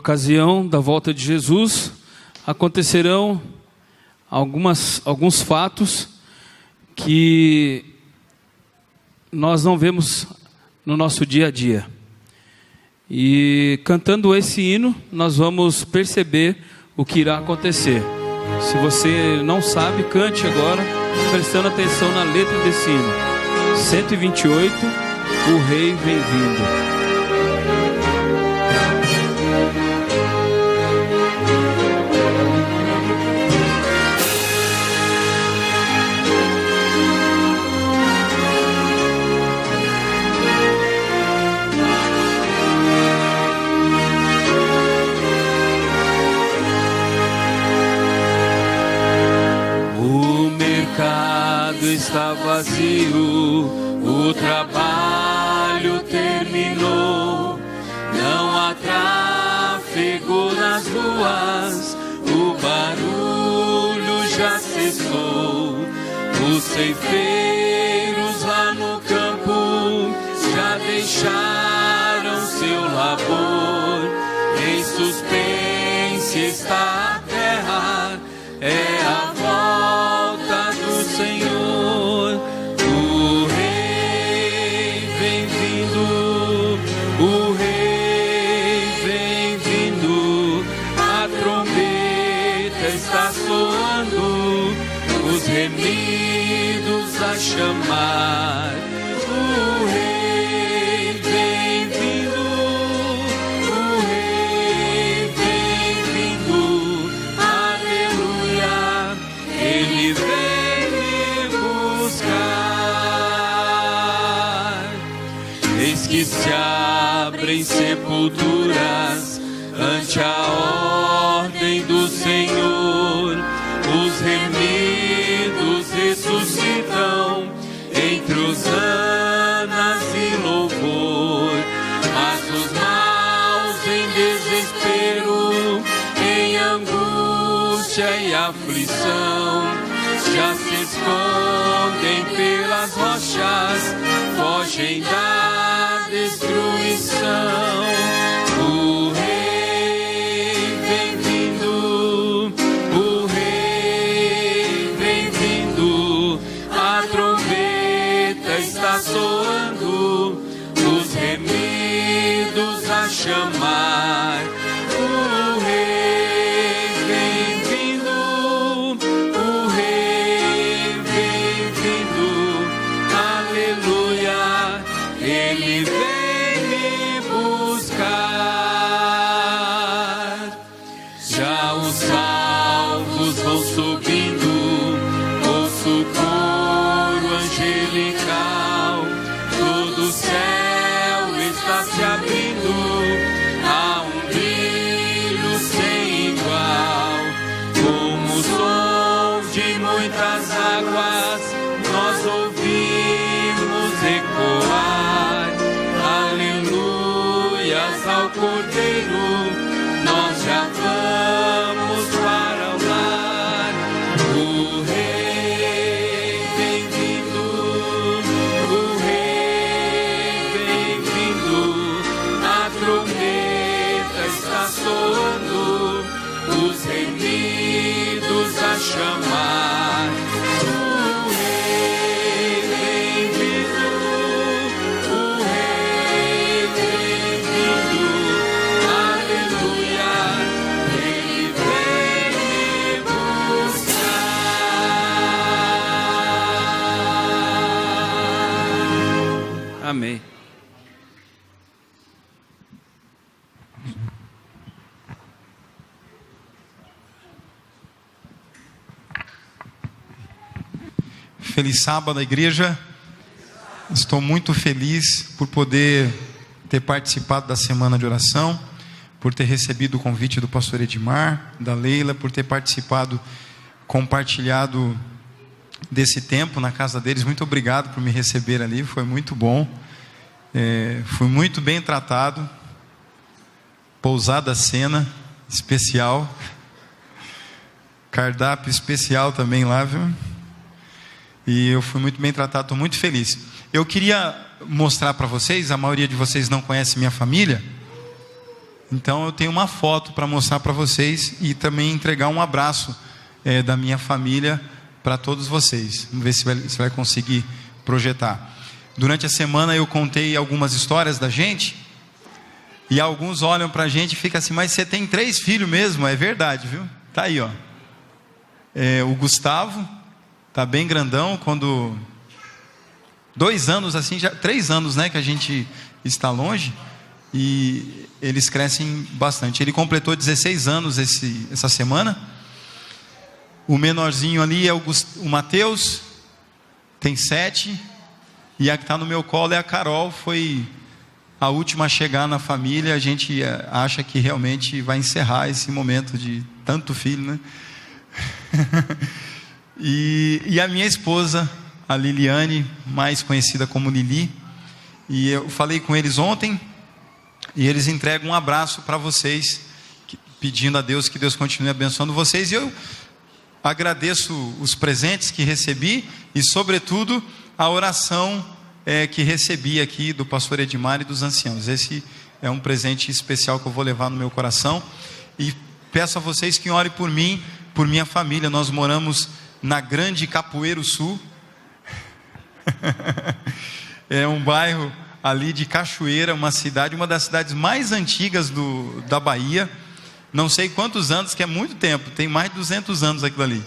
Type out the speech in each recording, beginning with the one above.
ocasião da volta de Jesus, acontecerão alguns fatos que nós não vemos no nosso dia a dia. E cantando esse hino, nós vamos perceber o que irá acontecer. Se você não sabe, cante agora, prestando atenção na letra desse hino. 128, o Rei vem vindo. Está vazio, o trabalho terminou, não há tráfego nas ruas, o barulho já cessou, os ceifeiros lá no campo já deixaram seu labor, em suspense está a terra, é a volta do Senhor. Remidos a chamar, o Rei vem vindo, o Rei vem vindo, aleluia, Ele vem me buscar. Eis que se abrem sepulturas ante a ordem do Senhor, os remidos ressuscitam entre hosanas e louvor, mas os maus em desespero, em angústia e aflição, já se escondem pelas rochas, fogem da destruição. O Rei vem vindo, o Rei vem vindo, a trombeta está soando, os remidos a chamar. O Rei vem vindo, o Rei vem vindo, aleluia, Ele vem me buscar. Já os salvos vão subindo, ouço o coro angelical, todo o céu está se abrindo, há um brilho sem igual, como o som de muitas águas, nós ouvimos ecoar, aleluias ao Cordeiro, nós já vamos para o lar. O Rei vem vindo, o Rei vem vindo, a trombeta está soando, os remidos a chamar. O Rei vem vindo, o Rei vem vindo, aleluia, Ele vem me buscar. Amém. Feliz sábado, igreja. Estou muito feliz por poder ter participado da semana de oração, por ter recebido o convite do pastor Edmar, da Leila, por ter participado, compartilhado desse tempo na casa deles. Muito obrigado por me receber ali, foi muito bom. Fui muito bem tratado. Pousada cena especial, cardápio especial também lá, viu? E eu fui muito bem tratado, estou muito feliz. Eu queria mostrar para vocês, a maioria de vocês não conhece minha família, Então eu tenho uma foto para mostrar para vocês e também entregar um abraço da minha família para todos vocês. Vamos ver se vai conseguir projetar. Durante a semana eu contei algumas histórias da gente, e alguns olham para a gente e ficam assim: mas você tem 3 filhos mesmo? É verdade, viu? Tá aí, ó. O Gustavo tá bem grandão, quando 2 anos assim, já 3 anos, né, que a gente está longe, e eles crescem bastante. Ele completou 16 anos essa semana. O menorzinho ali é o Mateus, tem 7, e a que está no meu colo é a Carol, foi a última a chegar na família. A gente acha que realmente vai encerrar esse momento de tanto filho, né? e a minha esposa, a Liliane, mais conhecida como Lili, e eu falei com eles ontem, e eles entregam um abraço para vocês, pedindo a Deus que Deus continue abençoando vocês. E eu agradeço os presentes que recebi e, sobretudo, a oração que recebi aqui do pastor Edmar e dos anciãos. Esse é um presente especial que eu vou levar no meu coração, e peço a vocês que orem por mim, por minha família. Nós moramos na Grande Capoeiro Sul, é um bairro ali de Cachoeira, uma das cidades mais antigas da Bahia. Não sei quantos anos, que é muito tempo, tem mais de 200 anos aquilo ali.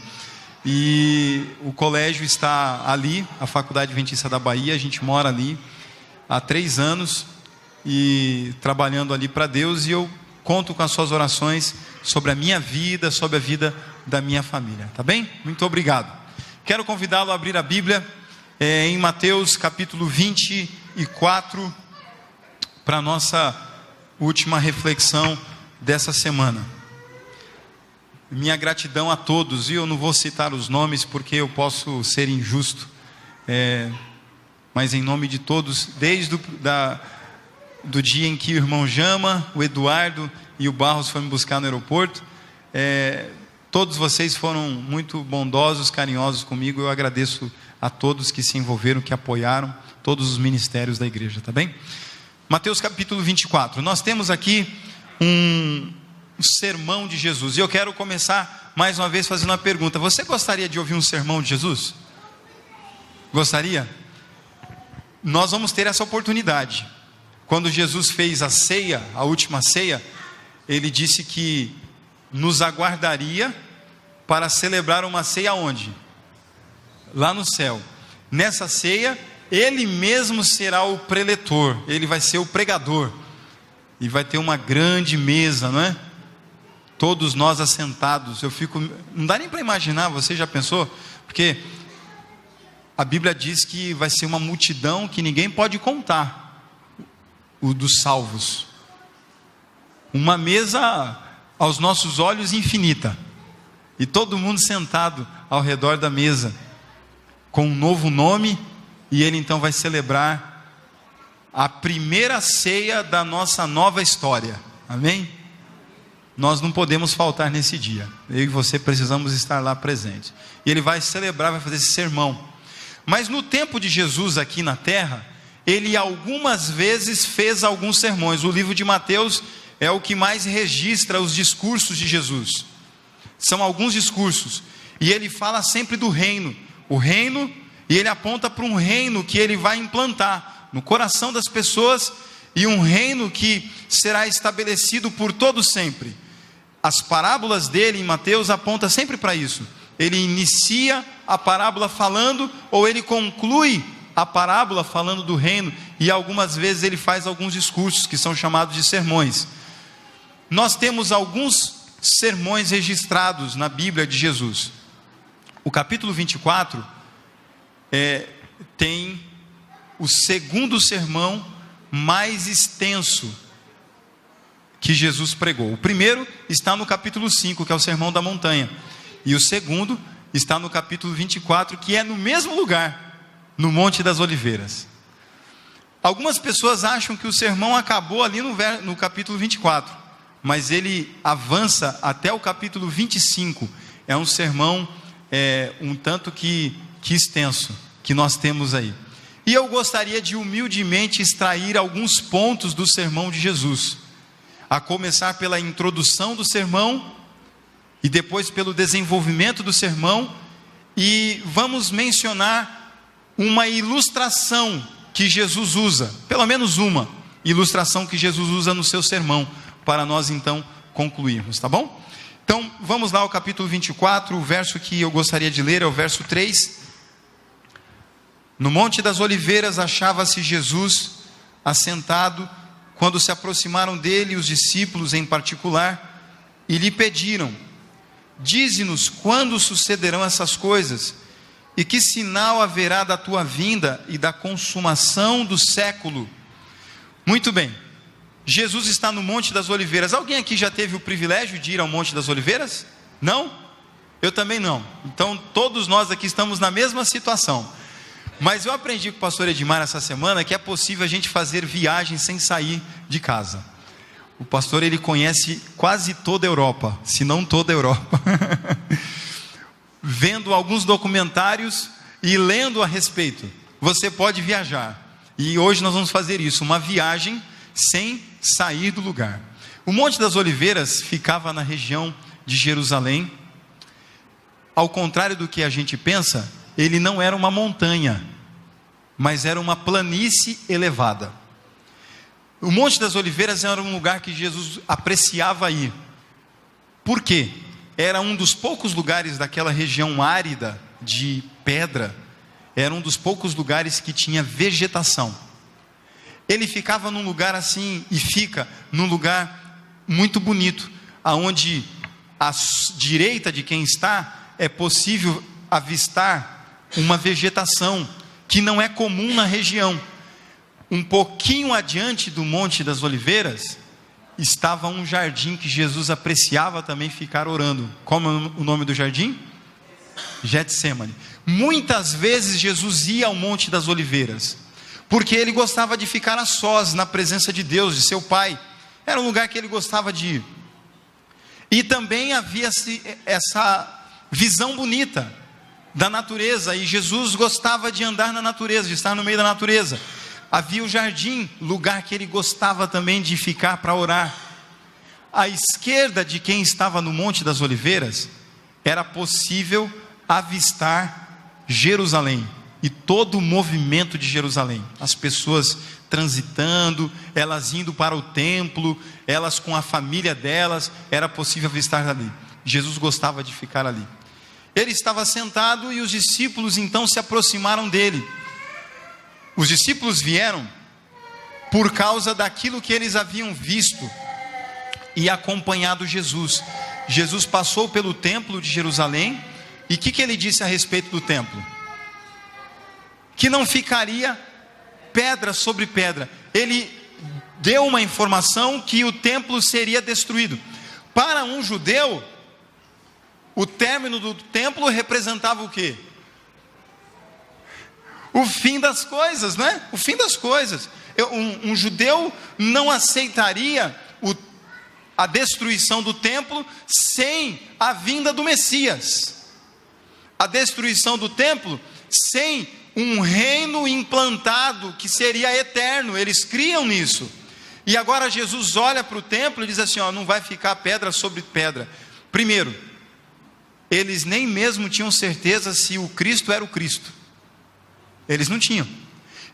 E o colégio está ali, a Faculdade Adventista da Bahia. A gente mora ali há 3 anos e trabalhando ali para Deus, e eu conto com as suas orações sobre a minha vida, sobre a vida da minha família, tá bem? Muito obrigado. Quero convidá-lo a abrir a Bíblia em Mateus capítulo 24, para a nossa última reflexão dessa semana. Minha gratidão a todos, e eu não vou citar os nomes porque eu posso ser injusto, mas em nome de todos, desde do dia em que o irmão Jama, o Eduardo e o Barros foram me buscar no aeroporto, todos vocês foram muito bondosos, carinhosos comigo. Eu agradeço a todos que se envolveram, que apoiaram todos os ministérios da igreja, tá bem? Mateus capítulo 24, nós temos aqui um sermão de Jesus, e eu quero começar mais uma vez fazendo uma pergunta: você gostaria de ouvir um sermão de Jesus? Gostaria? Nós vamos ter essa oportunidade. Quando Jesus fez a ceia, a última ceia, ele disse que nos aguardaria para celebrar uma ceia onde? Lá no céu. Nessa ceia, ele mesmo será o preletor, ele vai ser o pregador, e vai ter uma grande mesa, não é? Todos nós assentados. Não dá nem para imaginar, você já pensou? Porque a Bíblia diz que vai ser uma multidão que ninguém pode contar, o dos salvos. Uma mesa aos nossos olhos infinita, e todo mundo sentado ao redor da mesa, com um novo nome, e ele então vai celebrar a primeira ceia da nossa nova história. Amém? Nós não podemos faltar nesse dia. Eu e você precisamos estar lá presentes. E ele vai celebrar, vai fazer esse sermão. Mas no tempo de Jesus aqui na terra, ele algumas vezes fez alguns sermões. O livro de Mateus é o que mais registra os discursos de Jesus. São alguns discursos. E ele fala sempre do reino. O reino, e ele aponta para um reino que ele vai implantar no coração das pessoas, e um reino que será estabelecido por todo sempre. As parábolas dele em Mateus apontam sempre para isso. Ele inicia a parábola falando, ou ele conclui a parábola falando do reino, e algumas vezes ele faz alguns discursos que são chamados de sermões. Nós temos alguns sermões registrados na Bíblia de Jesus. O capítulo 24 tem o segundo sermão mais extenso que Jesus pregou. O primeiro está no capítulo 5, que é o Sermão da Montanha, e o segundo está no capítulo 24, que é no mesmo lugar, no Monte das Oliveiras. Algumas pessoas acham que o sermão acabou ali no capítulo 24, mas ele avança até o capítulo 25. É um sermão um tanto que extenso, que nós temos aí. E eu gostaria de humildemente extrair alguns pontos do sermão de Jesus. a começar pela introdução do sermão e depois pelo desenvolvimento do sermão, e vamos mencionar uma ilustração que Jesus usa, pelo menos uma ilustração que Jesus usa no seu sermão, para nós então concluirmos, tá bom? Então vamos lá ao capítulo 24, o verso que eu gostaria de ler é o verso 3. No Monte das Oliveiras achava-se Jesus assentado, quando se aproximaram dele os discípulos em particular, e lhe pediram: dize-nos quando sucederão essas coisas, e que sinal haverá da tua vinda e da consumação do século? Muito bem, Jesus está no Monte das Oliveiras. Alguém aqui já teve o privilégio de ir ao Monte das Oliveiras? Não? Eu também não. Então todos nós aqui estamos na mesma situação. Mas eu aprendi com o pastor Edmar essa semana que é possível a gente fazer viagem sem sair de casa. O pastor, ele conhece quase toda a Europa, se não toda a Europa. Vendo alguns documentários e lendo a respeito, você pode viajar. E hoje nós vamos fazer isso, uma viagem sem sair do lugar. O Monte das Oliveiras ficava na região de Jerusalém. Ao contrário do que a gente pensa, ele não era uma montanha, mas era uma planície elevada. O Monte das Oliveiras era um lugar que Jesus apreciava ir. Por quê? Era um dos poucos lugares daquela região árida de pedra, era um dos poucos lugares que tinha vegetação. Ele ficava num lugar assim, e fica num lugar muito bonito, aonde à direita de quem está, é possível avistar uma vegetação que não é comum na região. Um pouquinho adiante do Monte das Oliveiras estava um jardim que Jesus apreciava também ficar orando. Como é o nome do jardim? Getsemane. Muitas vezes Jesus ia ao Monte das Oliveiras, porque ele gostava de ficar a sós na presença de Deus, de seu Pai. Era um lugar que ele gostava de ir. E também havia essa visão bonita da natureza, e Jesus gostava de andar na natureza, de estar no meio da natureza. Havia o jardim, lugar que ele gostava também de ficar para orar. À esquerda de quem estava no Monte das Oliveiras, era possível avistar Jerusalém, e todo o movimento de Jerusalém, as pessoas transitando, elas indo para o templo, elas com a família delas, era possível avistar ali. Jesus gostava de ficar ali. Ele estava sentado e os discípulos então se aproximaram dele. Os discípulos vieram por causa daquilo que eles haviam visto e acompanhado Jesus. Jesus passou pelo templo de Jerusalém, e o que ele disse a respeito do templo? Que não ficaria pedra sobre pedra. Ele deu uma informação que o templo seria destruído. Para um judeu, o término do templo representava o quê? O fim das coisas, né? O fim das coisas. Um judeu não aceitaria a destruição do templo sem a vinda do Messias. A destruição do templo sem um reino implantado que seria eterno. Eles criam nisso. E agora Jesus olha para o templo e diz assim: ó, não vai ficar pedra sobre pedra. Primeiro, eles nem mesmo tinham certeza se o Cristo era o Cristo. Eles não tinham.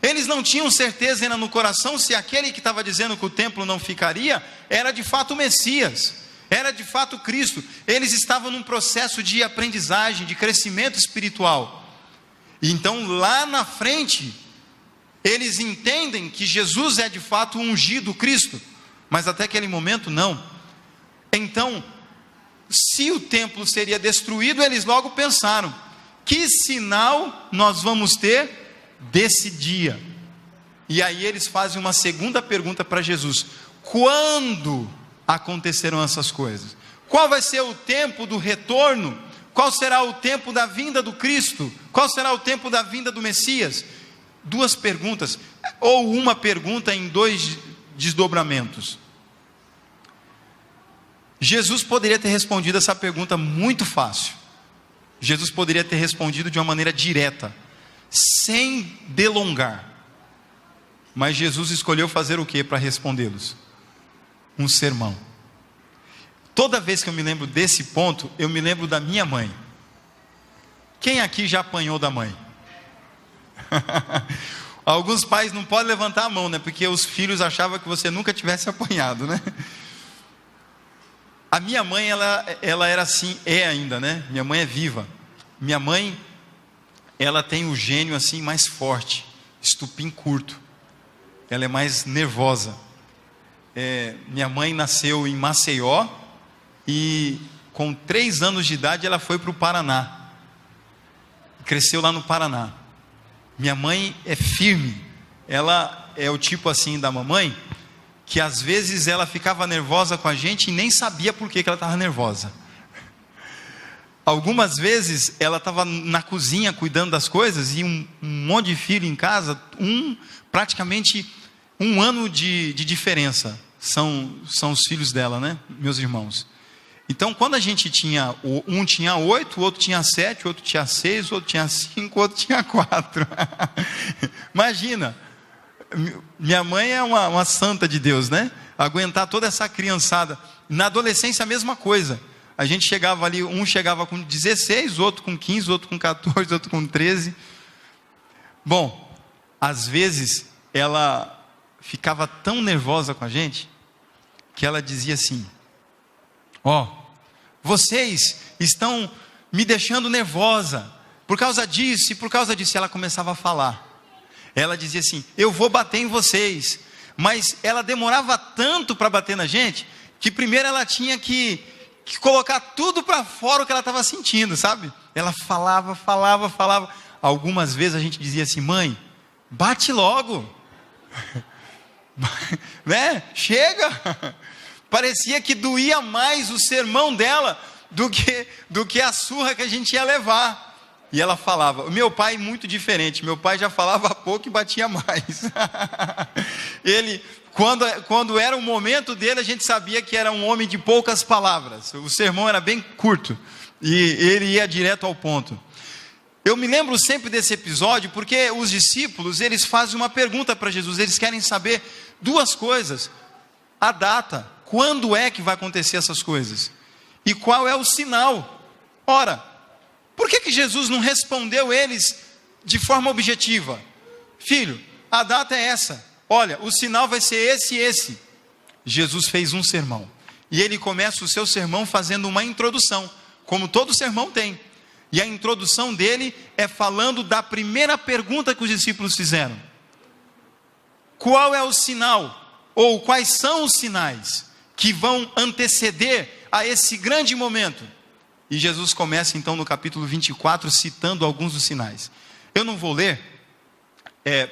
Eles não tinham certeza ainda no coração se aquele que estava dizendo que o templo não ficaria era de fato o Messias, era de fato Cristo. Eles estavam num processo de aprendizagem, de crescimento espiritual. E então lá na frente, eles entendem que Jesus é de fato o ungido Cristo, mas até aquele momento não. Então, se o templo seria destruído, eles logo pensaram: que sinal nós vamos ter desse dia? E aí eles fazem uma segunda pergunta para Jesus: quando acontecerão essas coisas? Qual vai ser o tempo do retorno? Qual será o tempo da vinda do Cristo? Qual será o tempo da vinda do Messias? Duas perguntas, ou uma pergunta em dois desdobramentos. Jesus poderia ter respondido essa pergunta muito fácil. Jesus poderia ter respondido de uma maneira direta, sem delongar. Mas Jesus escolheu fazer o que para respondê-los? um sermão. Toda vez que eu me lembro desse ponto, eu me lembro da minha mãe. Quem aqui já apanhou da mãe? Alguns pais não podem levantar a mão, né? Porque os filhos achavam que você nunca tivesse apanhado, né? A minha mãe, ela era assim, é ainda, né? Minha mãe é viva. Minha mãe, ela tem o gênio assim mais forte, estupim curto. Ela é mais nervosa. Minha mãe nasceu em Maceió e com 3 anos de idade ela foi para o Paraná. Cresceu lá no Paraná. Minha mãe é firme. Ela é o tipo assim da mamãe, que às vezes ela ficava nervosa com a gente e nem sabia por que ela estava nervosa. Algumas vezes ela estava na cozinha cuidando das coisas e um monte de filho em casa, praticamente 1 ano de diferença. São os filhos dela, né? Meus irmãos. Então, quando a gente tinha, um tinha 8, o outro tinha 7, o outro tinha 6, o outro tinha 5, o outro tinha 4. Imagina, minha mãe é uma santa de Deus, né? Aguentar toda essa criançada. Na adolescência a mesma coisa. A gente chegava ali, um chegava com 16, outro com 15, outro com 14, outro com 13. Bom, às vezes ela ficava tão nervosa com a gente, que ela dizia assim: vocês estão me deixando nervosa, por causa disso e por causa disso. Ela começava a falar. Ela dizia assim: eu vou bater em vocês. Mas ela demorava tanto para bater na gente, que primeiro ela tinha que colocar tudo para fora o que ela estava sentindo, sabe? Ela falava. Algumas vezes a gente dizia assim: mãe, bate logo. Né? Chega. Parecia que doía mais o sermão dela do que a surra que a gente ia levar. E ela falava. Meu pai muito diferente. Meu pai já falava pouco e batia mais. Ele, quando era o momento dele, a gente sabia que era um homem de poucas palavras. O sermão era bem curto e ele ia direto ao ponto. Eu me lembro sempre desse episódio porque os discípulos, eles fazem uma pergunta para Jesus. Eles querem saber 2 coisas: a data, quando é que vai acontecer essas coisas, e qual é o sinal. Ora, por que Jesus não respondeu eles de forma objetiva? Filho, a data é essa. Olha, o sinal vai ser esse e esse. Jesus fez um sermão. E ele começa o seu sermão fazendo uma introdução, como todo sermão tem. E a introdução dele é falando da primeira pergunta que os discípulos fizeram: qual é o sinal? Ou quais são os sinais que vão anteceder a esse grande momento? E Jesus começa então no capítulo 24 citando alguns dos sinais. Eu não vou ler,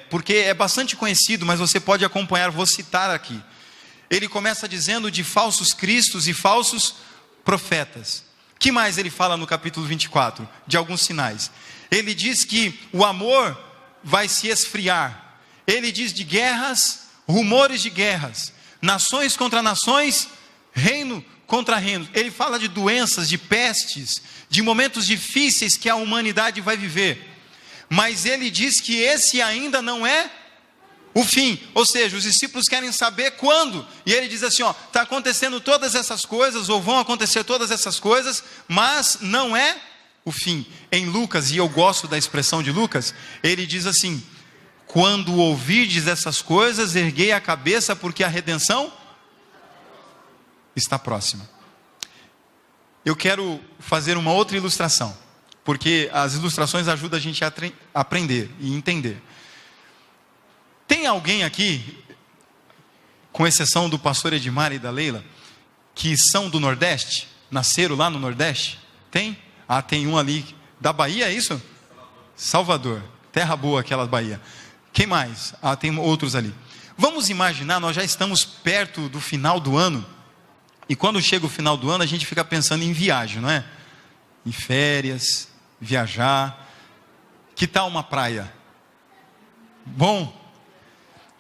porque é bastante conhecido, mas você pode acompanhar, vou citar aqui. Ele começa dizendo de falsos cristos e falsos profetas. Que mais ele fala no capítulo 24? De alguns sinais. Ele diz que o amor vai se esfriar. Ele diz de guerras, rumores de guerras, nações contra nações, reino contra reino. Ele fala de doenças, de pestes, de momentos difíceis que a humanidade vai viver. Mas ele diz que esse ainda não é o fim. Ou seja, os discípulos querem saber quando. E ele diz assim: está acontecendo todas essas coisas, ou vão acontecer todas essas coisas, mas não é o fim. Em Lucas, e eu gosto da expressão de Lucas, ele diz assim: quando ouvirdes essas coisas, erguei a cabeça, porque a redenção está próxima. Eu quero fazer uma outra ilustração, porque as ilustrações ajudam a gente a aprender e entender. Tem alguém aqui, com exceção do pastor Edmar e da Leila, que são do Nordeste? Nasceram lá no Nordeste? Tem? Tem um ali da Bahia, é isso? Salvador, terra boa aquela Bahia. Quem mais? Tem outros ali. Vamos imaginar, nós já estamos perto do final do ano, e quando chega o final do ano, a gente fica pensando em viagem, não é? Em férias, viajar. Que tal uma praia? Bom,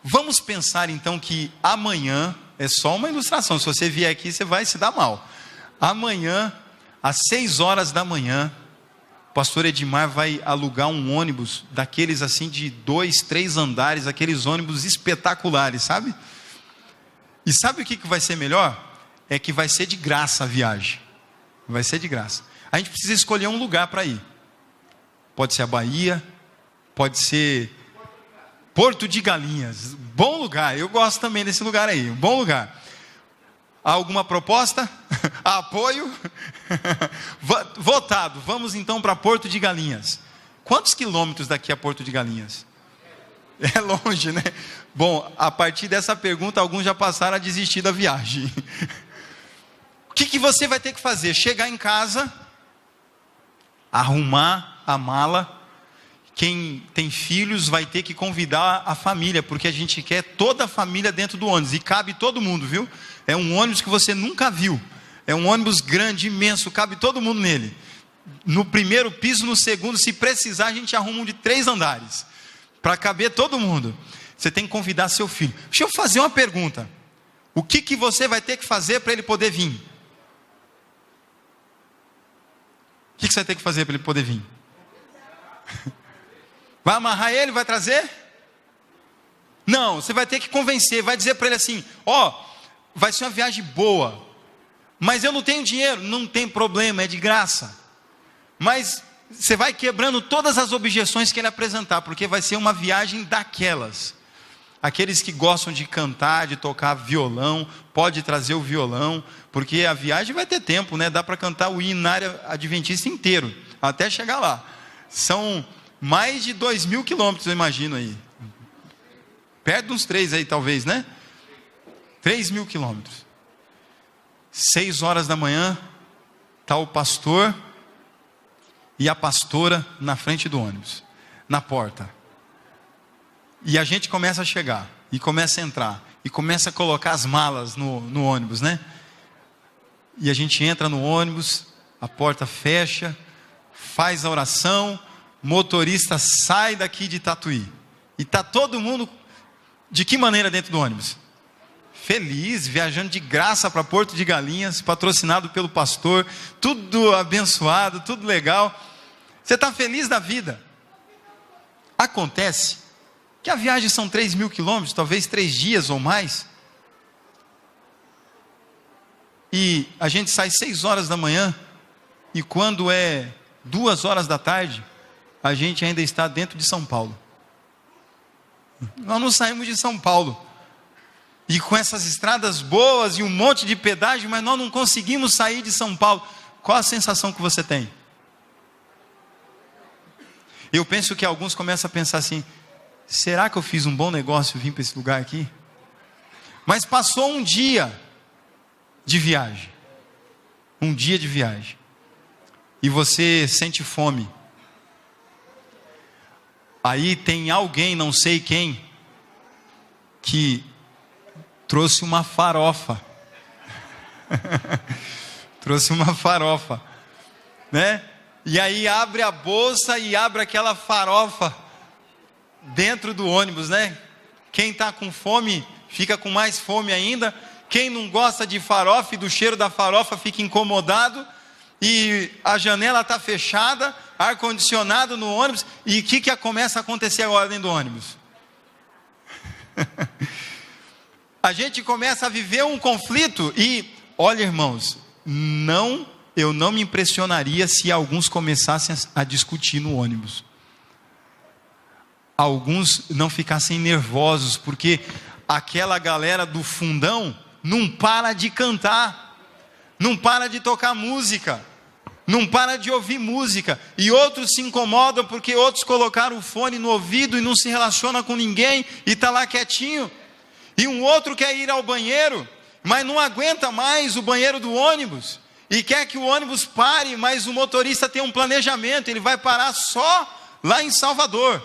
vamos pensar então que amanhã, é só uma ilustração, se você vier aqui você vai se dar mal. Amanhã, às 6 horas da manhã, o pastor Edmar vai alugar um ônibus, daqueles assim de 2, 3 andares, aqueles ônibus espetaculares, sabe? E sabe o que vai ser melhor? É que vai ser de graça a viagem. Vai ser de graça. A gente precisa escolher um lugar para ir. Pode ser a Bahia, pode ser Porto de Galinhas. Bom lugar, eu gosto também desse lugar aí, um bom lugar. Há alguma proposta? Apoio? Votado. Vamos então para Porto de Galinhas. Quantos quilômetros daqui a Porto de Galinhas? É longe, né? Bom, a partir dessa pergunta, alguns já passaram a desistir da viagem. O que você vai ter que fazer? Chegar em casa, arrumar a mala. Quem tem filhos vai ter que convidar a família, porque a gente quer toda a família dentro do ônibus, e cabe todo mundo, viu? É um ônibus que você nunca viu, é um ônibus grande, imenso, cabe todo mundo nele. No primeiro piso, no segundo, se precisar, a gente arruma um de 3 andares, para caber todo mundo. Você tem que convidar seu filho. Deixa eu fazer uma pergunta: o que você vai ter que fazer para ele poder vir? O que você vai ter que fazer para ele poder vir? Vai amarrar ele, vai trazer? Não, você vai ter que convencer, vai dizer para ele assim: vai ser uma viagem boa, mas eu não tenho dinheiro. Não tem problema, é de graça. Mas você vai quebrando todas as objeções que ele apresentar, porque vai ser uma viagem daquelas. Aqueles que gostam de cantar, de tocar violão, pode trazer o violão, porque a viagem vai ter tempo, né? Dá para cantar o hinário adventista inteiro, até chegar lá. São mais de 2.000 quilômetros, eu imagino aí. Perto de uns 3 aí, talvez, né? 3.000 quilômetros. 6 horas da manhã, está o pastor e a pastora na frente do ônibus, na porta. E a gente começa a chegar, e começa a entrar, e começa a colocar as malas no ônibus, né? E a gente entra no ônibus, a porta fecha, faz a oração, motorista sai daqui de Tatuí. E está todo mundo, de que maneira dentro do ônibus? Feliz, viajando de graça para Porto de Galinhas, patrocinado pelo pastor, tudo abençoado, tudo legal. Você está feliz da vida. Acontece que a viagem são 3.000 quilômetros, talvez 3 dias ou mais. E a gente sai 6 horas da manhã, e quando é 2 horas da tarde, a gente ainda está dentro de São Paulo. Nós não saímos de São Paulo. E com essas estradas boas e um monte de pedágio, mas nós não conseguimos sair de São Paulo. Qual a sensação que você tem? Eu penso que alguns começam a pensar assim: será que eu fiz um bom negócio vim para esse lugar aqui? Mas passou um dia de viagem. Um dia de viagem. E você sente fome. Aí tem alguém, não sei quem, que trouxe uma farofa. Trouxe uma farofa, né? E aí abre a bolsa e abre aquela farofa dentro do ônibus, né? Quem está com fome fica com mais fome ainda. Quem não gosta de farofa e do cheiro da farofa fica incomodado. E a janela está fechada, ar-condicionado no ônibus. E o que começa a acontecer agora dentro do ônibus? A gente começa a viver um conflito. E, olha, irmãos, eu não me impressionaria se alguns começassem a discutir no ônibus. Alguns não ficassem nervosos, porque aquela galera do fundão não para de cantar, não para de tocar música, não para de ouvir música, e outros se incomodam porque outros colocaram o fone no ouvido e não se relaciona com ninguém, e está lá quietinho, e um outro quer ir ao banheiro, mas não aguenta mais o banheiro do ônibus, e quer que o ônibus pare, mas o motorista tem um planejamento, ele vai parar só lá em Salvador.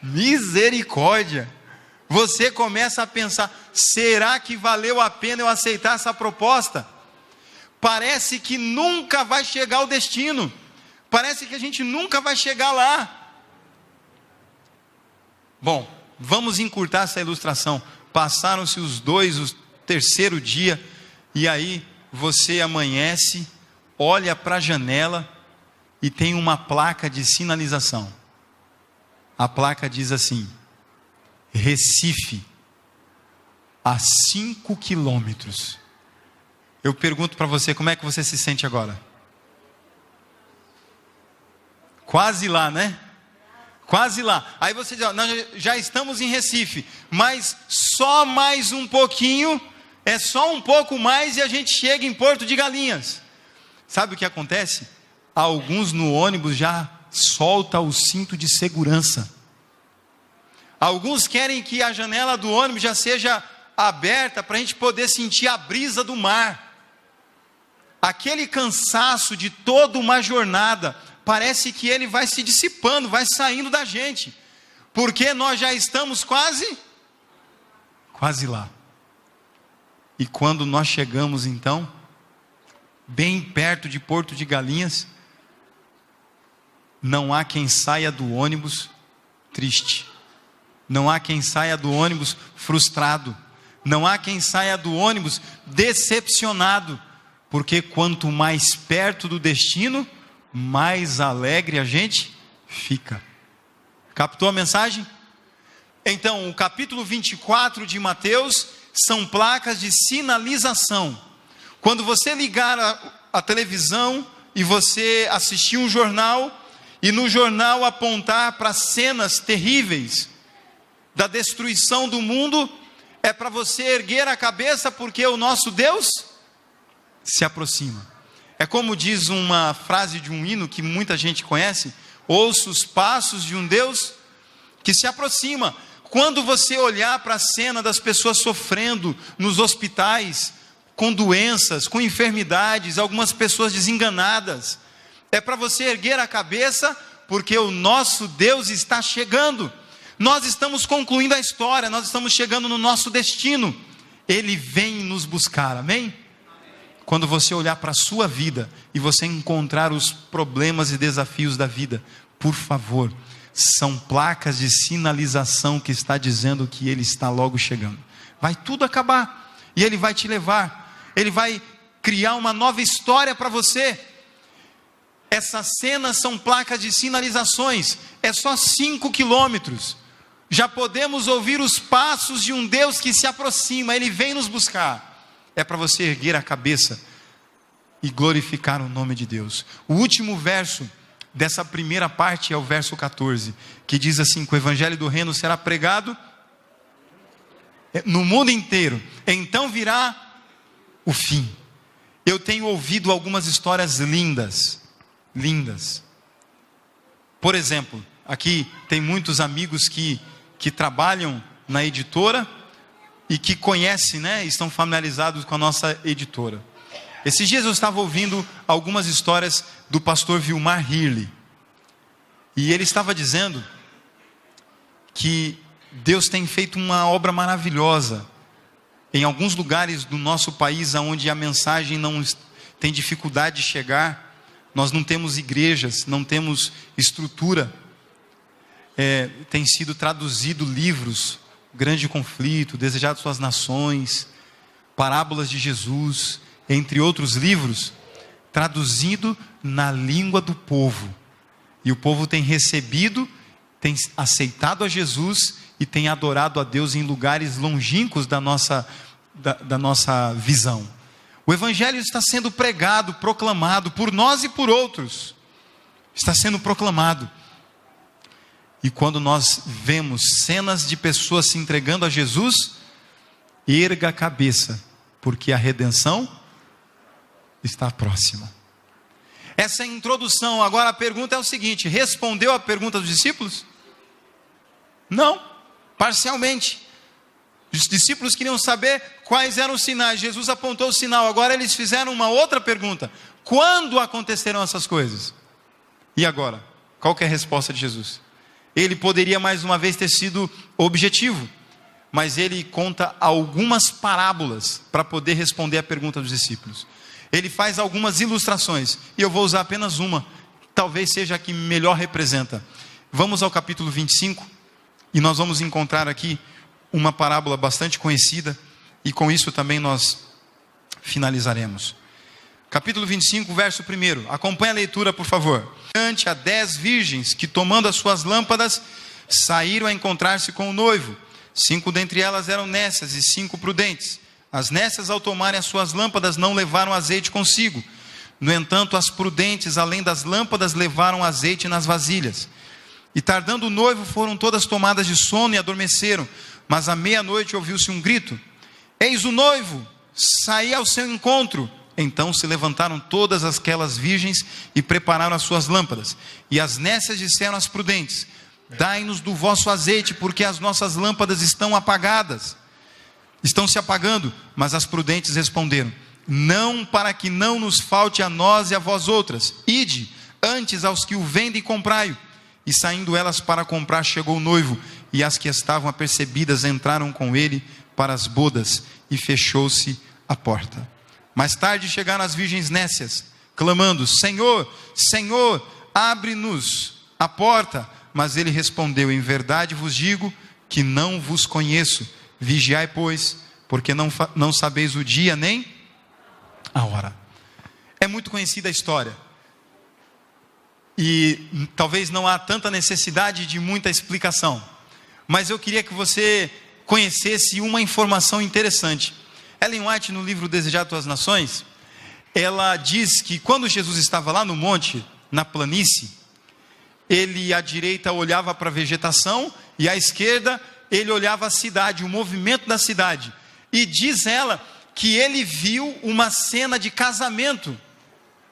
Misericórdia. Você começa a pensar: será que valeu a pena eu aceitar essa proposta? Parece que nunca vai chegar ao destino, parece que a gente nunca vai chegar lá. Bom, vamos encurtar essa ilustração. Passaram-se os 2, o terceiro dia, e aí você amanhece, olha para a janela e tem uma placa de sinalização. A placa diz assim: Recife, a 5 quilômetros. Eu pergunto para você, como é que você se sente agora? Quase lá, né? Quase lá. Aí você diz, nós já estamos em Recife, mas só mais um pouquinho, é só um pouco mais e a gente chega em Porto de Galinhas. Sabe o que acontece? Alguns no ônibus já soltam o cinto de segurança. Alguns querem que a janela do ônibus já seja aberta para a gente poder sentir a brisa do mar. Aquele cansaço de toda uma jornada, parece que ele vai se dissipando, vai saindo da gente, porque nós já estamos quase lá. E quando nós chegamos então, bem perto de Porto de Galinhas, não há quem saia do ônibus triste, não há quem saia do ônibus frustrado, não há quem saia do ônibus decepcionado, porque quanto mais perto do destino, mais alegre a gente fica. Captou a mensagem? Então, o capítulo 24 de Mateus são placas de sinalização. Quando você ligar a televisão e você assistir um jornal, e no jornal apontar para cenas terríveis da destruição do mundo, é para você erguer a cabeça, porque o nosso Deus se aproxima. É como diz uma frase de um hino que muita gente conhece: ouça os passos de um Deus que se aproxima. Quando você olhar para a cena das pessoas sofrendo nos hospitais, com doenças, com enfermidades, algumas pessoas desenganadas, é para você erguer a cabeça, porque o nosso Deus está chegando. Nós estamos concluindo a história, nós estamos chegando no nosso destino. Ele vem nos buscar, amém? Quando você olhar para a sua vida e você encontrar os problemas e desafios da vida, por favor, são placas de sinalização que está dizendo que Ele está logo chegando. Vai tudo acabar e Ele vai te levar, Ele vai criar uma nova história para você. Essas cenas são placas de sinalizações, é só 5 quilômetros, já podemos ouvir os passos de um Deus que se aproxima, Ele vem nos buscar. É para você erguer a cabeça e glorificar o nome de Deus. O último verso dessa primeira parte é o verso 14, que diz assim: que o evangelho do reino será pregado no mundo inteiro, então virá o fim. Eu tenho ouvido algumas histórias lindas. Por exemplo, aqui tem muitos amigos que trabalham na editora e que conhecem, né, estão familiarizados com a nossa editora. Esses dias eu estava ouvindo algumas histórias do pastor Vilmar Hirle, e ele estava dizendo que Deus tem feito uma obra maravilhosa em alguns lugares do nosso país, onde a mensagem não tem dificuldade de chegar. Nós não temos igrejas, não temos estrutura. Tem sido traduzido livros, Grande Conflito, Desejados suas Nações, Parábolas de Jesus, entre outros livros, traduzido na língua do povo. E o povo tem recebido, tem aceitado a Jesus e tem adorado a Deus em lugares longínquos da nossa visão. O Evangelho está sendo pregado, proclamado por nós e por outros. Está sendo proclamado. E quando nós vemos cenas de pessoas se entregando a Jesus, erga a cabeça, porque a redenção está próxima. Essa é a introdução. Agora a pergunta é o seguinte: respondeu a pergunta dos discípulos? Não, parcialmente. Os discípulos queriam saber quais eram os sinais. Jesus apontou o sinal. Agora eles fizeram uma outra pergunta: quando acontecerão essas coisas? E agora? Qual que é a resposta de Jesus? Ele poderia mais uma vez ter sido objetivo, mas ele conta algumas parábolas para poder responder a pergunta dos discípulos. Ele faz algumas ilustrações, e eu vou usar apenas uma, talvez seja a que melhor representa. Vamos ao capítulo 25, e nós vamos encontrar aqui uma parábola bastante conhecida, e com isso também nós finalizaremos. Capítulo 25, verso 1. Acompanhe a leitura, por favor. Ante a 10 virgens que, tomando as suas lâmpadas, saíram a encontrar-se com o noivo. 5 dentre elas eram nécias e 5 prudentes. As nécias, ao tomarem as suas lâmpadas, não levaram azeite consigo. No entanto, as prudentes, além das lâmpadas, levaram azeite nas vasilhas. E tardando o noivo, foram todas tomadas de sono e adormeceram. Mas à meia-noite ouviu-se um grito: eis o noivo, saí ao seu encontro. Então se levantaram todas aquelas virgens e prepararam as suas lâmpadas. E as nécias disseram às prudentes: dai-nos do vosso azeite, porque as nossas lâmpadas estão apagadas. Estão se apagando. Mas as prudentes responderam: não, para que não nos falte a nós e a vós outras. Ide antes aos que o vendem e comprai-o. E saindo elas para comprar, chegou o noivo, e as que estavam apercebidas entraram com ele para as bodas, e fechou-se a porta. Mais tarde chegaram as virgens nécias, clamando: Senhor, Senhor, abre-nos a porta. Mas ele respondeu: em verdade vos digo que não vos conheço. Vigiai, pois, porque não sabeis o dia nem a hora. É muito conhecida a história, e talvez não há tanta necessidade de muita explicação, mas eu queria que você conhecesse uma informação interessante. Ellen White, no livro Desejado das Nações, ela diz que quando Jesus estava lá no monte, na planície, ele à direita olhava para a vegetação, e à esquerda ele olhava a cidade, o movimento da cidade, e diz ela que ele viu uma cena de casamento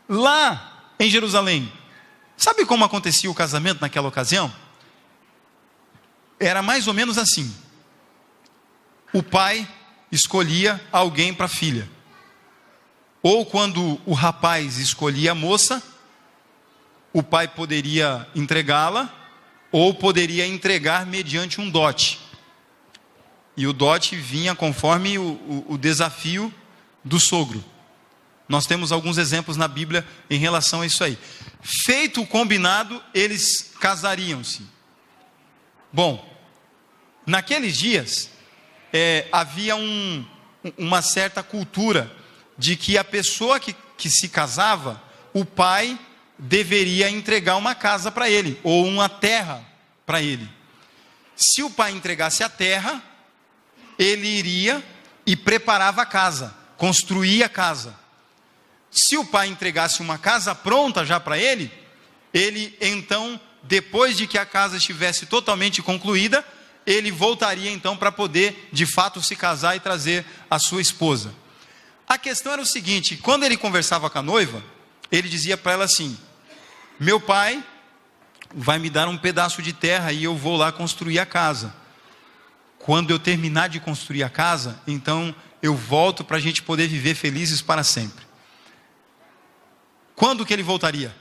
lá em Jerusalém. Sabe como acontecia o casamento naquela ocasião? Era mais ou menos assim: o pai escolhia alguém para a filha, ou quando o rapaz escolhia a moça, o pai poderia entregá-la, ou poderia entregar mediante um dote, e o dote vinha conforme o desafio do sogro. Nós temos alguns exemplos na Bíblia em relação a isso aí. Feito o combinado, eles casariam-se. Bom, naqueles dias, havia uma certa cultura de que a pessoa que se casava, o pai deveria entregar uma casa para ele, ou uma terra para ele. Se o pai entregasse a terra, ele iria e preparava a casa, construía a casa. Se o pai entregasse uma casa pronta já para ele então, depois de que a casa estivesse totalmente concluída, ele voltaria então para poder de fato se casar e trazer a sua esposa. A questão era o seguinte: quando ele conversava com a noiva, ele dizia para ela assim: meu pai vai me dar um pedaço de terra e eu vou lá construir a casa. Quando eu terminar de construir a casa, então eu volto para a gente poder viver felizes para sempre. Quando que ele voltaria?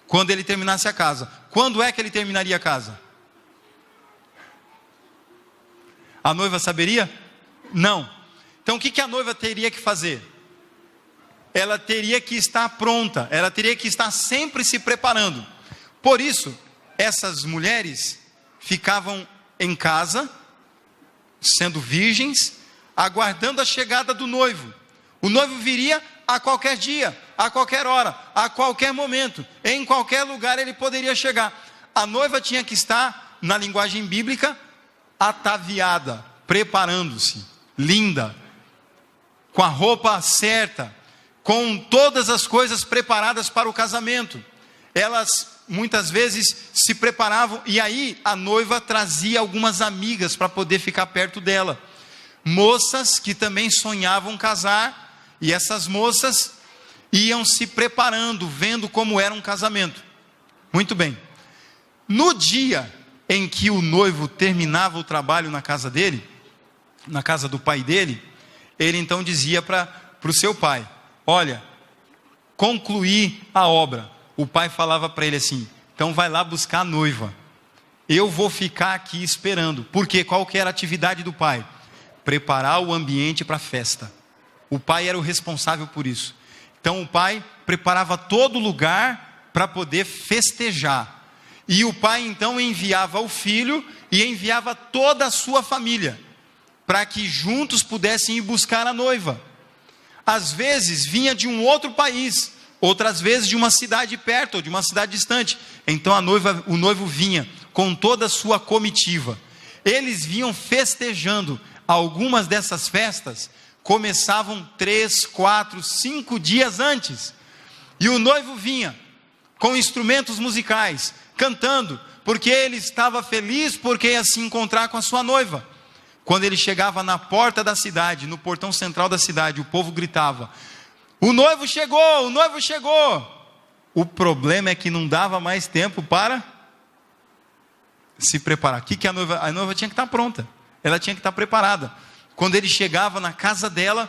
Quando ele terminasse a casa. Quando é que ele terminaria a casa? A noiva saberia? Não. Então o que a noiva teria que fazer? Ela teria que estar pronta, ela teria que estar sempre se preparando. Por isso, essas mulheres ficavam em casa, sendo virgens, aguardando a chegada do noivo. O noivo viria a qualquer dia, a qualquer hora, a qualquer momento, em qualquer lugar ele poderia chegar. A noiva tinha que estar, na linguagem bíblica, ataviada, preparando-se, linda, com a roupa certa, com todas as coisas preparadas para o casamento. Elas muitas vezes se preparavam, e aí a noiva trazia algumas amigas para poder ficar perto dela, moças que também sonhavam casar, e essas moças iam se preparando, vendo como era um casamento. Muito bem. No dia em que o noivo terminava o trabalho na casa dele, na casa do pai dele, ele então dizia para o seu pai: olha, concluí a obra. O pai falava para ele assim: então vai lá buscar a noiva, eu vou ficar aqui esperando. Porque qual que era a atividade do pai? Preparar o ambiente para a festa. O pai era o responsável por isso. Então o pai preparava todo lugar para poder festejar. E o pai então enviava o filho e enviava toda a sua família, para que juntos pudessem ir buscar a noiva. Às vezes vinha de um outro país, outras vezes de uma cidade perto, ou de uma cidade distante. Então o noivo vinha com toda a sua comitiva. eles vinham festejando. Algumas dessas festas começavam 3, 4, 5 dias antes. E o noivo vinha com instrumentos musicais, cantando, porque ele estava feliz porque ia se encontrar com a sua noiva. Quando ele chegava na porta da cidade, no portão central da cidade, o povo gritava: o noivo chegou, o noivo chegou. O problema é que não dava mais tempo para se preparar. O que a noiva tinha que estar pronta, ela tinha que estar preparada. Quando ele chegava na casa dela,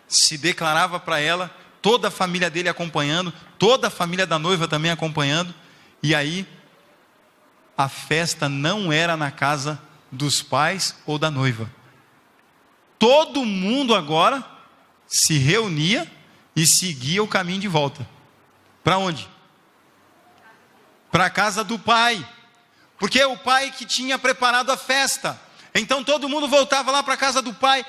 se declarava para ela, toda a família dele acompanhando, toda a família da noiva também acompanhando, e aí a festa não era na casa dos pais ou da noiva. Todo mundo agora se reunia e seguia o caminho de volta. Para onde? Para a casa do pai, porque é o pai que tinha preparado a festa. Então todo mundo voltava lá para a casa do pai,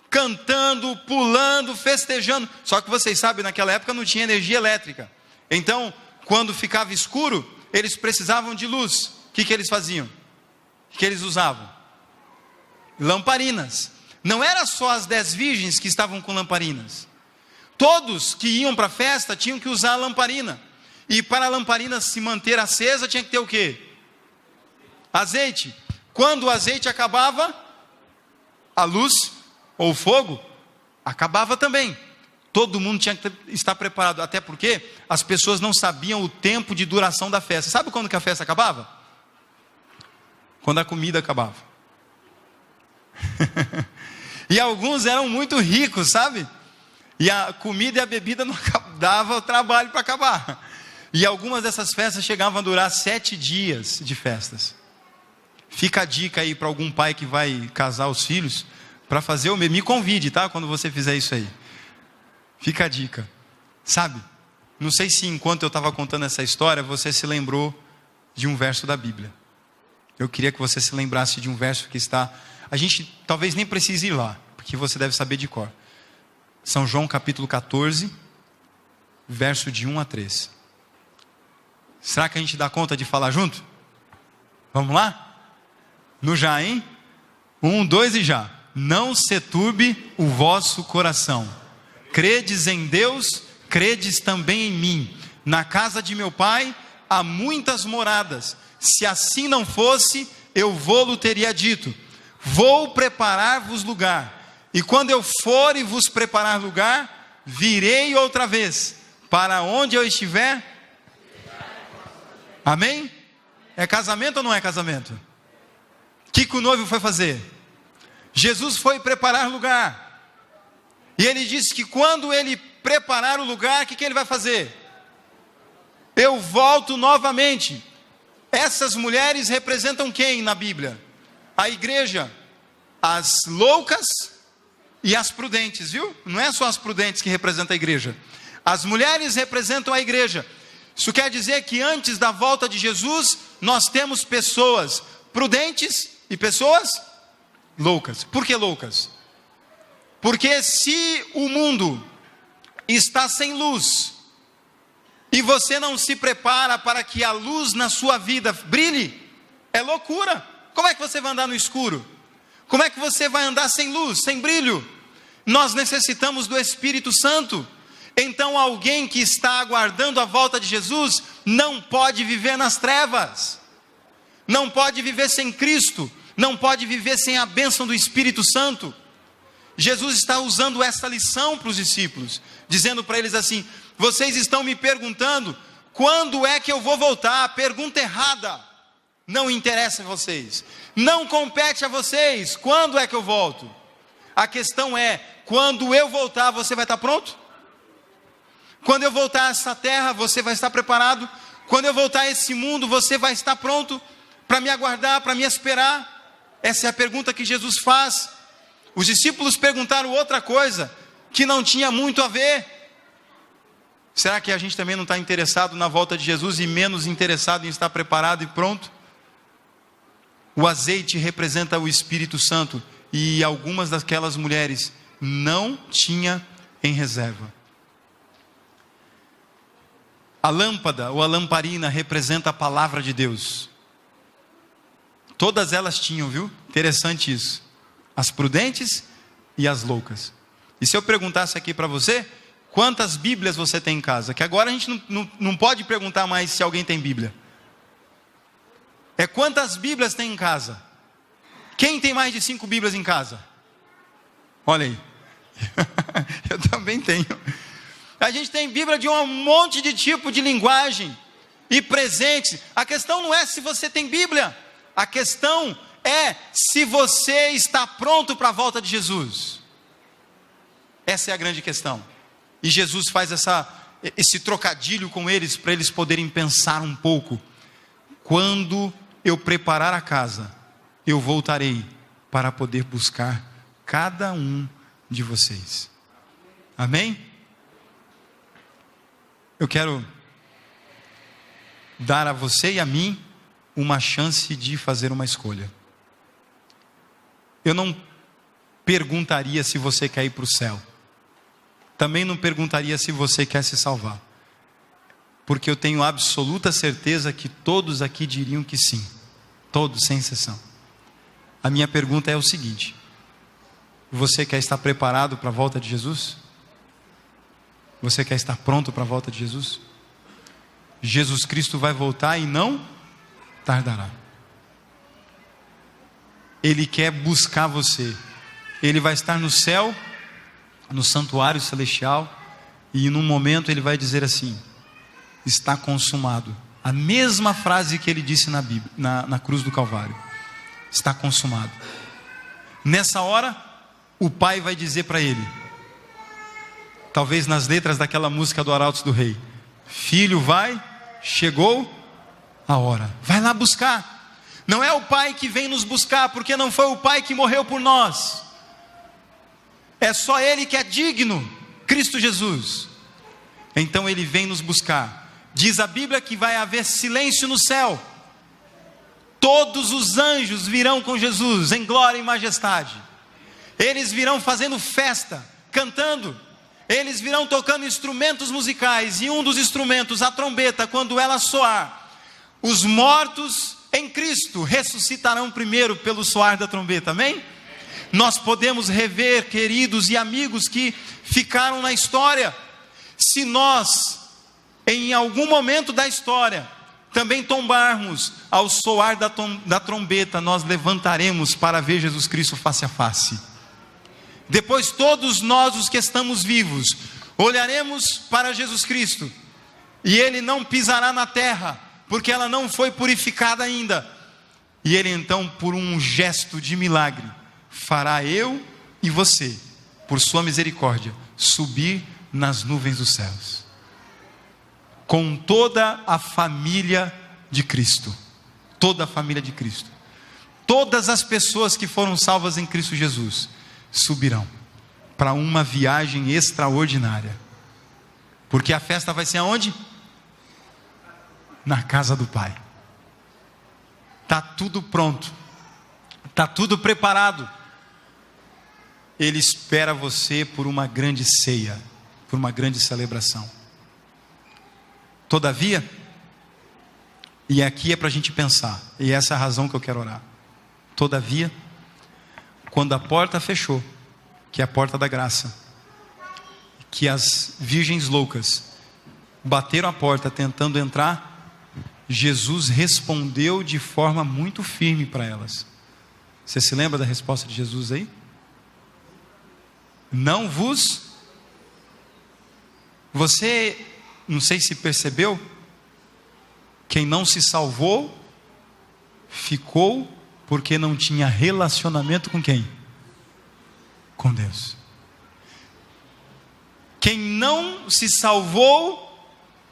cantando, pulando, festejando. Só que vocês sabem, naquela época não tinha energia elétrica. Então, quando ficava escuro, eles precisavam de luz. O que eles faziam? O que eles usavam? Lamparinas. Não era só as 10 virgens que estavam com lamparinas. Todos que iam para a festa tinham que usar a lamparina. E para a lamparina se manter acesa, tinha que ter o quê? Azeite. Quando o azeite acabava, a luz ou o fogo acabava também. Todo mundo tinha que estar preparado, até porque as pessoas não sabiam o tempo de duração da festa. Sabe quando que a festa acabava? Quando a comida acabava. E alguns eram muito ricos, sabe? E a comida e a bebida não dava trabalho para acabar. E algumas dessas festas chegavam a durar 7 dias de festas. Fica a dica aí para algum pai que vai casar os filhos, para fazer o mesmo. Me convide, tá? Quando você fizer isso aí. Fica a dica. Sabe? Não sei se enquanto eu estava contando essa história, você se lembrou de um verso da Bíblia. Eu queria que você se lembrasse de um verso que está... A gente talvez nem precise ir lá, porque você deve saber de cor. São João capítulo 14, verso de 1 a 3. Será que a gente dá conta de falar junto? Vamos lá? No já, hein? 1, 2 e já. Não se turbe o vosso coração. Credes em Deus, credes também em mim. Na casa de meu pai há muitas moradas. Se assim não fosse, eu vou-lo teria dito. Vou preparar-vos lugar. E quando eu for e vos preparar lugar, virei outra vez, para onde eu estiver. Amém? É casamento ou não é casamento? O que o noivo foi fazer? Jesus foi preparar lugar. E ele disse que quando ele preparar o lugar, o que ele vai fazer? Eu volto novamente. Essas mulheres representam quem na Bíblia? A igreja, as loucas e as prudentes, viu? Não é só as prudentes que representam a igreja. As mulheres representam a igreja. Isso quer dizer que antes da volta de Jesus, nós temos pessoas prudentes e pessoas loucas. Por que loucas? Porque se o mundo está sem luz, e você não se prepara para que a luz na sua vida brilhe, é loucura. Como é que você vai andar no escuro? Como é que você vai andar sem luz, sem brilho? Nós necessitamos do Espírito Santo. Então alguém que está aguardando a volta de Jesus, não pode viver nas trevas. Não pode viver sem Cristo. Não pode viver sem a bênção do Espírito Santo. Jesus está usando essa lição para os discípulos, dizendo para eles assim: vocês estão me perguntando, quando é que eu vou voltar? A pergunta errada. Não interessa a vocês. Não compete a vocês. Quando é que eu volto? A questão é, quando eu voltar, você vai estar pronto? Quando eu voltar a essa terra, você vai estar preparado? Quando eu voltar a esse mundo, você vai estar pronto para me aguardar, para me esperar? Essa é a pergunta que Jesus faz. Os discípulos perguntaram outra coisa, que não tinha muito a ver. Será que a gente também não está interessado na volta de Jesus e menos interessado em estar preparado e pronto? O azeite representa o Espírito Santo, e algumas daquelas mulheres não tinha em reserva. A lâmpada ou a lamparina representa a palavra de Deus. Todas elas tinham, viu? Interessante isso. As prudentes e as loucas. E se eu perguntasse aqui para você, quantas Bíblias você tem em casa? Que agora a gente não pode perguntar mais se alguém tem Bíblia. É quantas Bíblias tem em casa? Quem tem mais de 5 Bíblias em casa? Olha aí. Eu também tenho. A gente tem Bíblia de um monte de tipo de linguagem e presentes. A questão não é se você tem Bíblia. A questão é se você está pronto para a volta de Jesus. Essa é a grande questão. E Jesus faz esse trocadilho com eles, para eles poderem pensar um pouco. Quando eu preparar a casa, eu voltarei para poder buscar cada um de vocês. Amém? Eu quero dar a você e a mim uma chance de fazer uma escolha. Eu não perguntaria se você quer ir para o céu. Também não perguntaria se você quer se salvar. Porque eu tenho absoluta certeza que todos aqui diriam que sim. Todos, sem exceção. A minha pergunta é o seguinte: você quer estar preparado para a volta de Jesus? Você quer estar pronto para a volta de Jesus? Jesus Cristo vai voltar e não tardará. Ele quer buscar você. Ele vai estar no céu, no santuário celestial, e num momento ele vai dizer assim: está consumado. A mesma frase que ele disse na Bíblia, na cruz do Calvário: está consumado. Nessa hora, o Pai vai dizer para ele, talvez nas letras daquela música do Arautos do Rei: filho, vai, chegou a hora, vai lá buscar. Não é o Pai que vem nos buscar, porque não foi o Pai que morreu por nós. É só Ele que é digno, Cristo Jesus. Então Ele vem nos buscar. Diz a Bíblia que vai haver silêncio no céu. Todos os anjos virão com Jesus em glória e majestade. Eles virão fazendo festa, cantando. Eles virão tocando instrumentos musicais. E um dos instrumentos, a trombeta, quando ela soar, os mortos em Cristo ressuscitarão primeiro pelo soar da trombeta. Amém? Nós podemos rever queridos e amigos que ficaram na história. Se nós, em algum momento da história, também tombarmos ao soar da trombeta, nós levantaremos para ver Jesus Cristo face a face. Depois todos nós, os que estamos vivos, olharemos para Jesus Cristo, e Ele não pisará na terra, porque ela não foi purificada ainda. E Ele então, por um gesto de milagre, fará eu e você, por sua misericórdia, subir nas nuvens dos céus, com toda a família de Cristo. Toda a família de Cristo. Todas as pessoas que foram salvas em Cristo Jesus subirão para uma viagem extraordinária. Porque a festa vai ser aonde? Na casa do Pai. Está tudo pronto. Está tudo preparado. Ele espera você por uma grande ceia, por uma grande celebração. Todavia, e aqui é para a gente pensar, e essa é a razão que eu quero orar. Todavia, quando a porta fechou, que é a porta da graça, que as virgens loucas bateram a porta tentando entrar, Jesus respondeu de forma muito firme para elas. Você se lembra da resposta de Jesus aí? Não vos... Você, não sei se percebeu, quem não se salvou, ficou porque não tinha relacionamento com quem? Com Deus. Quem não se salvou,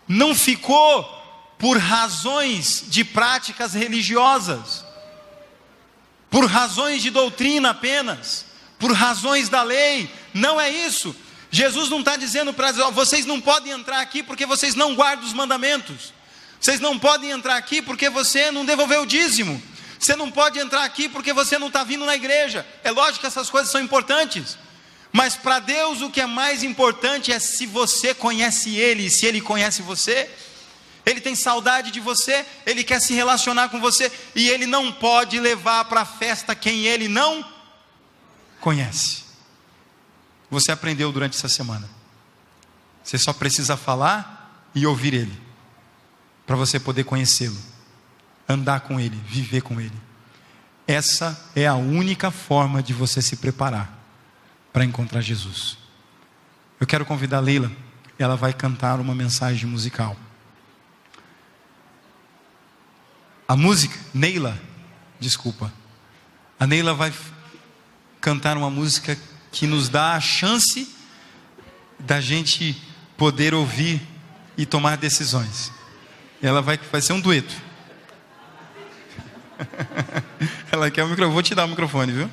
não ficou por razões de práticas religiosas, por razões de doutrina apenas, por razões da lei. Não é isso. Jesus não está dizendo para vocês não podem entrar aqui porque vocês não guardam os mandamentos. Vocês não podem entrar aqui porque você não devolveu o dízimo. Você não pode entrar aqui porque você não está vindo na igreja. É lógico que essas coisas são importantes, mas para Deus o que é mais importante é se você conhece Ele, e se Ele conhece você. Ele tem saudade de você, Ele quer se relacionar com você, e Ele não pode levar para a festa quem Ele não conhece. Você aprendeu durante essa semana. Você só precisa falar e ouvir Ele, para você poder conhecê-lo, andar com Ele, viver com Ele. Essa é a única forma de você se preparar para encontrar Jesus. Eu quero convidar a Leila, ela vai cantar uma mensagem musical. A música, a Neila vai cantar uma música que nos dá a chance da gente poder ouvir e tomar decisões. Ela vai ser um dueto. Ela quer o microfone, vou te dar o microfone, viu?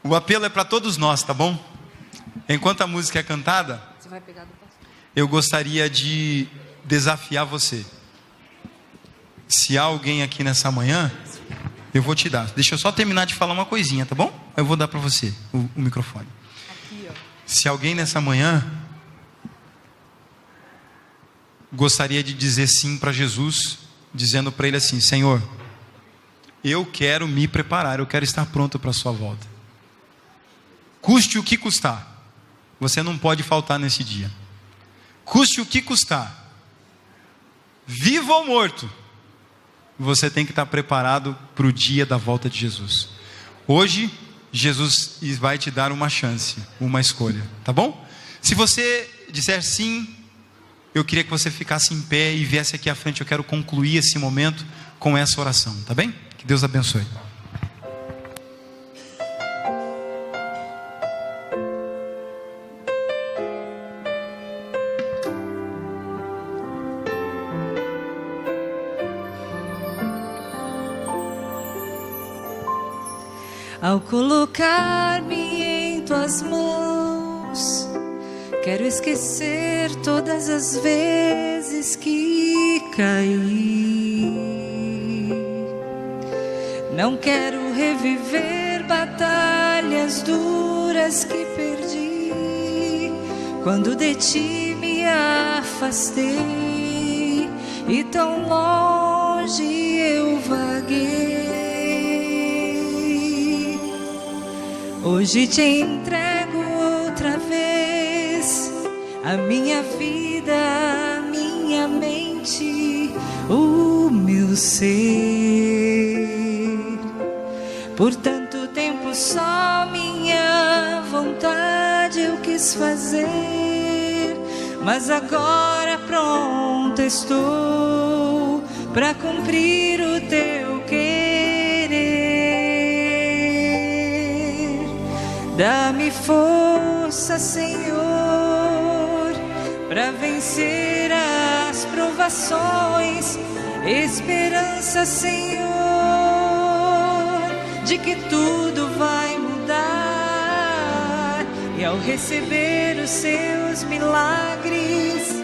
O apelo é para todos nós, tá bom? Enquanto a música é cantada, você vai pegar do pastor. Eu gostaria de desafiar você. Se há alguém aqui nessa manhã, eu vou te dar. Deixa eu só terminar de falar uma coisinha, tá bom? Eu vou dar para você o microfone. Aqui, ó. Se alguém nessa manhã gostaria de dizer sim para Jesus, dizendo para Ele assim: Senhor, eu quero me preparar, eu quero estar pronto para a sua volta. Custe o que custar, você não pode faltar nesse dia. Custe o que custar, vivo ou morto, você tem que estar preparado para o dia da volta de Jesus. Hoje, Jesus vai te dar uma chance, uma escolha, tá bom? Se você disser sim, eu queria que você ficasse em pé e viesse aqui à frente. Eu quero concluir esse momento com essa oração, tá bem? Que Deus abençoe. Ao colocar-me em tuas mãos, quero esquecer todas as vezes que caí. Não quero reviver batalhas duras que perdi, quando de ti me afastei e tão longe eu vaguei. Hoje te entrego outra vez a minha vida, a minha mente, o meu ser. Por tanto tempo só minha vontade eu quis fazer, mas agora pronta estou para cumprir o teu querer. Dá-me força, Senhor, para vencer as provações, esperança, Senhor, de que tudo vai mudar. E ao receber os seus milagres,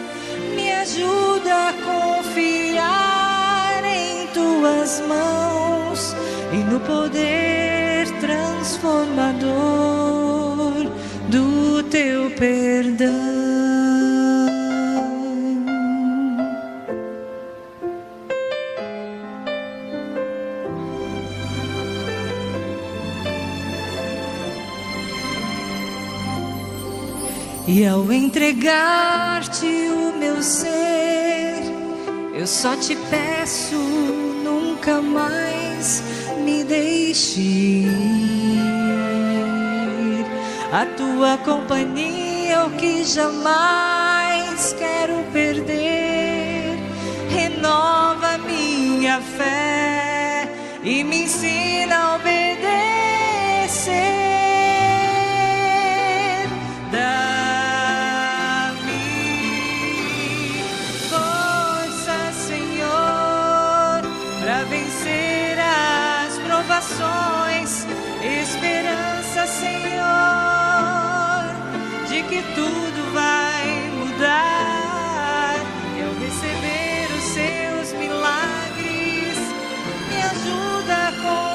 me ajuda a confiar em tuas mãos e no poder transformador do teu perdão. E ao entregar-te o meu ser, eu só te peço, nunca mais me deixe ir. A tua companhia é o que jamais quero perder. Renova minha fé e me ensina a obedecer. Esperança, Senhor, de que tudo vai mudar. E ao receber os seus milagres, me ajuda a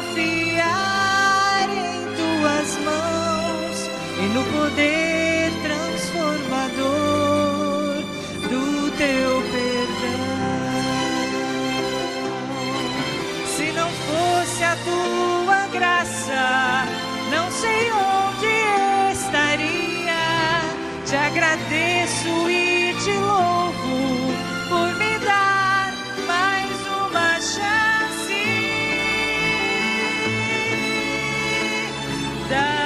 confiar em tuas mãos e no poder transformador teu perdão. Se não fosse a tua graça, não sei onde estaria. Te agradeço e te louvo por me dar mais uma chance. Dá-me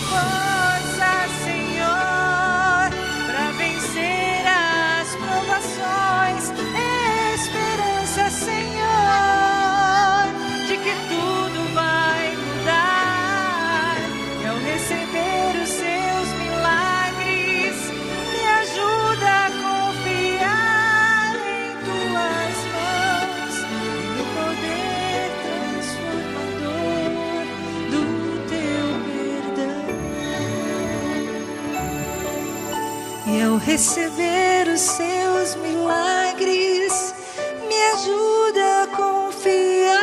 força, Senhor, para vencer as provações. Esperança, Senhor, de que tudo vai mudar. E ao receber os seus milagres, me ajuda a confiar em tuas mãos e no poder transformador do teu perdão. E ao receber os seus milagres, me ajuda a confiar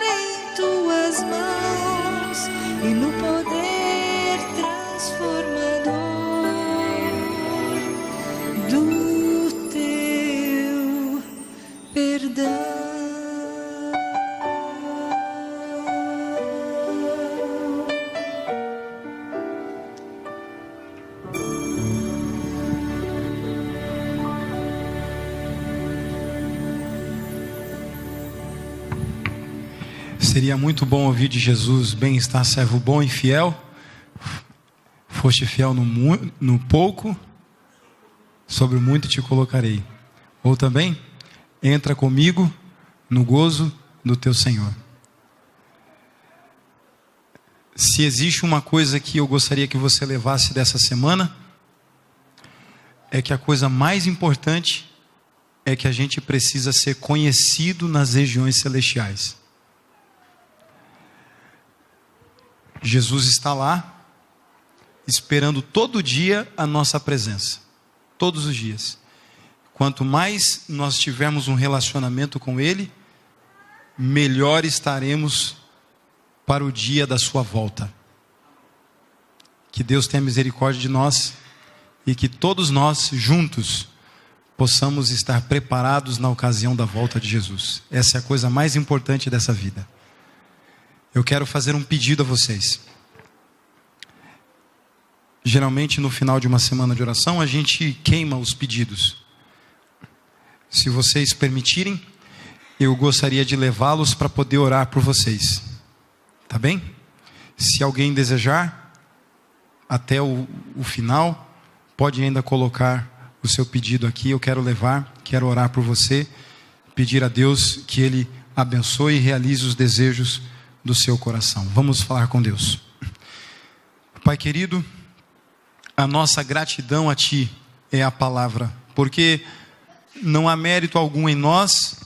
em tuas mãos e no poder transformador do teu perdão. Seria muito bom ouvir de Jesus: bem está, servo bom e fiel. Foste fiel no pouco, sobre o muito te colocarei. Ou também, entra comigo no gozo do teu Senhor. Se existe uma coisa que eu gostaria que você levasse dessa semana, é que a coisa mais importante é que a gente precisa ser conhecido nas regiões celestiais. Jesus está lá, esperando todo dia a nossa presença, todos os dias. Quanto mais nós tivermos um relacionamento com Ele, melhor estaremos para o dia da sua volta. Que Deus tenha misericórdia de nós e que todos nós juntos possamos estar preparados na ocasião da volta de Jesus. Essa é a coisa mais importante dessa vida. Eu quero fazer um pedido a vocês. Geralmente no final de uma semana de oração a gente queima os pedidos. Se vocês permitirem, eu gostaria de levá-los para poder orar por vocês. Tá bem? Se alguém desejar, até o final, pode ainda colocar o seu pedido aqui. Eu quero levar, quero orar por você, pedir a Deus que Ele abençoe e realize os desejos do seu coração. Vamos falar com Deus. Pai querido, a nossa gratidão a Ti é a palavra, porque não há mérito algum em nós.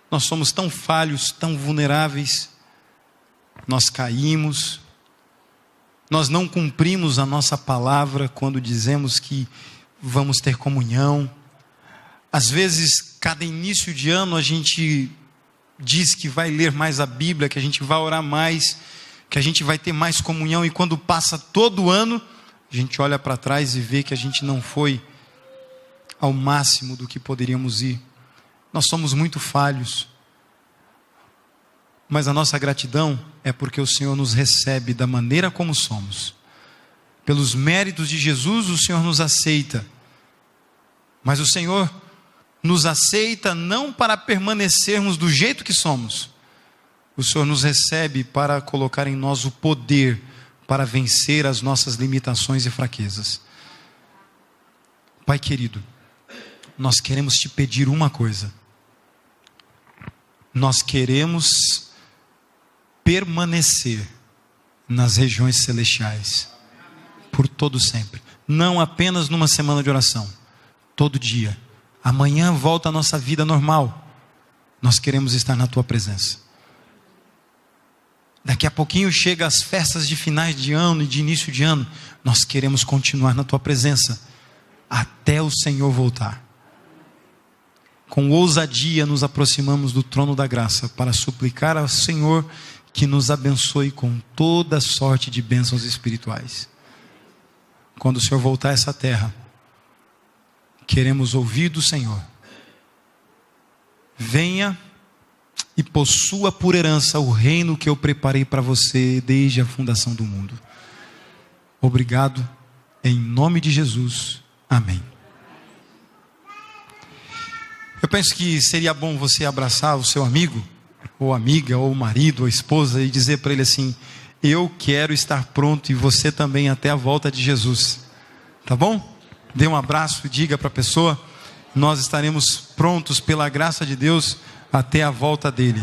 Nós somos tão falhos, tão vulneráveis. Nós caímos. Nós não cumprimos a nossa palavra quando dizemos que vamos ter comunhão. Às vezes, cada início de ano a gente diz que vai ler mais a Bíblia, que a gente vai orar mais, que a gente vai ter mais comunhão, e quando passa todo o ano, a gente olha para trás e vê que a gente não foi ao máximo do que poderíamos ir. Nós somos muito falhos, mas a nossa gratidão é porque o Senhor nos recebe da maneira como somos. Pelos méritos de Jesus, o Senhor nos aceita, mas o Senhor nos aceita não para permanecermos do jeito que somos. O Senhor nos recebe para colocar em nós o poder para vencer as nossas limitações e fraquezas. Pai querido, nós queremos te pedir uma coisa. Nós queremos permanecer nas regiões celestiais por todo sempre. Não apenas numa semana de oração, todo dia. Amanhã volta a nossa vida normal. Nós queremos estar na tua presença. Daqui a pouquinho chega as festas de finais de ano e de início de ano. Nós queremos continuar na tua presença até o Senhor voltar. Com ousadia nos aproximamos do trono da graça para suplicar ao Senhor que nos abençoe com toda sorte de bênçãos espirituais. quando o Senhor voltar a essa terra, queremos ouvir do Senhor: venha e possua por herança o reino que eu preparei para você desde a fundação do mundo. Obrigado, em nome de Jesus, amém. Eu penso que seria bom você abraçar o seu amigo, ou amiga, ou marido, ou esposa, e dizer para ele assim: eu quero estar pronto, e você também, até a volta de Jesus. Tá bom? Dê um abraço e diga para a pessoa: nós estaremos prontos pela graça de Deus até a volta dele.